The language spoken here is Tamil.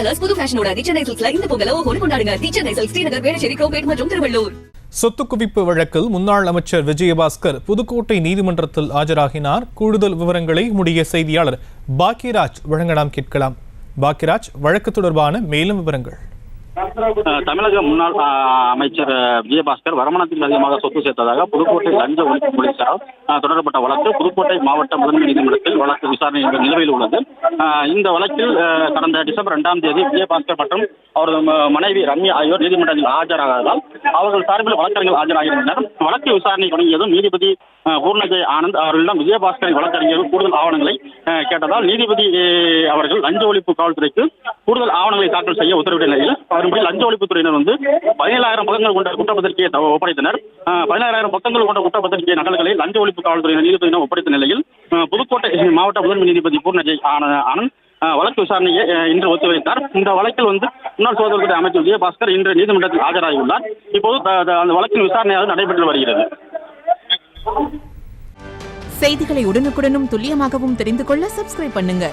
கலர்ஸ் புது ஃபேஷனோட தி சென்னை சில்க்ஸ்ல இந்த பொங்கலை ஓஹோன்னு கொண்டாடுங்க. தி சென்னை சில்க்ஸ் ஸ்ரீநகர், வேளச்சேரி, கோபேட் மற்றும் திருவள்ளூர். சொத்து குவிப்பு வழக்கில் முன்னாள் அமைச்சர் விஜயபாஸ்கர் புதுக்கோட்டை நீதிமன்றத்தில் ஆஜராகினார். கூடுதல் விவரங்களை முடிய செய்தியாளர் பாக்கியராஜ் வழங்க நாம் கேட்கலாம். பாக்கியராஜ், வழக்கு தொடர்பான மேலும் விவரங்கள். தமிழக முன்னாள் அமைச்சர் விஜயபாஸ்கர் வருமானத்தில் அதிகமாக சொத்து சேர்த்ததாக புதுக்கோட்டை லஞ்ச ஒழிப்பு போலீசாரால் தொடரப்பட்ட வழக்கு புதுக்கோட்டை மாவட்ட முதன்மை நீதிமன்றத்தில் வழக்கு விசாரணை நிலுவையில் உள்ளது. இந்த வழக்கில் கடந்த டிசம்பர் 2ஆம் தேதி விஜயபாஸ்கர் மற்றும் அவரது மனைவி ரம்யா ஆகியோர் நீதிமன்றத்தில் ஆஜராகாததால் அவர்கள் சார்பில் வழக்கறிஞர்கள் ஆஜராகியிருந்தனர். வழக்கு விசாரணை தொடங்கியதும் நீதிபதி பூர்ணஜய் ஆனந்த் அவர்களிடம் விஜயபாஸ்கரின் வழக்கறிஞர்கள் கூடுதல் ஆவணங்களை கேட்டதால் நீதிபதி அவர்கள் லஞ்ச ஒழிப்பு காவல்துறைக்கு கூடுதல் ஆவணங்களை தாக்கல் செய்ய உத்தரவிட்ட நிலையில் அவருடைய லஞ்ச ஒழிப்புத்துறையினர் 17,000 பக்கங்கள் கொண்ட குற்றப்பத்திரிகையை ஒப்படைத்தனர். 17,000 பக்கங்கள் கொண்ட குற்றப்பத்திரிகை நகல்களை லஞ்ச ஒழிப்பு காவல்துறையினர் நீதிபதியிடம் ஒப்படைத்த நிலையில் புதுக்கோட்டை மாவட்ட முதன்மை நீதிபதி பூர்ணஜய் ஆனந்த் வழக்கு விசாரணையை இன்று ஒத்திவைத்தார். இந்த வழக்கில் முன்னாள் சுகாதாரத்துறை அமைச்சர் விஜயபாஸ்கர் இன்று நீதிமன்றத்தில் ஆஜராகியுள்ளார். இப்போது அந்த வழக்கின் விசாரணையாக நடைபெற்று வருகிறது. செய்திகளை உடனுக்குடனும் துல்லியமாகவும் தெரிந்து கொள்ள சப்ஸ்கிரைப் பண்ணுங்க.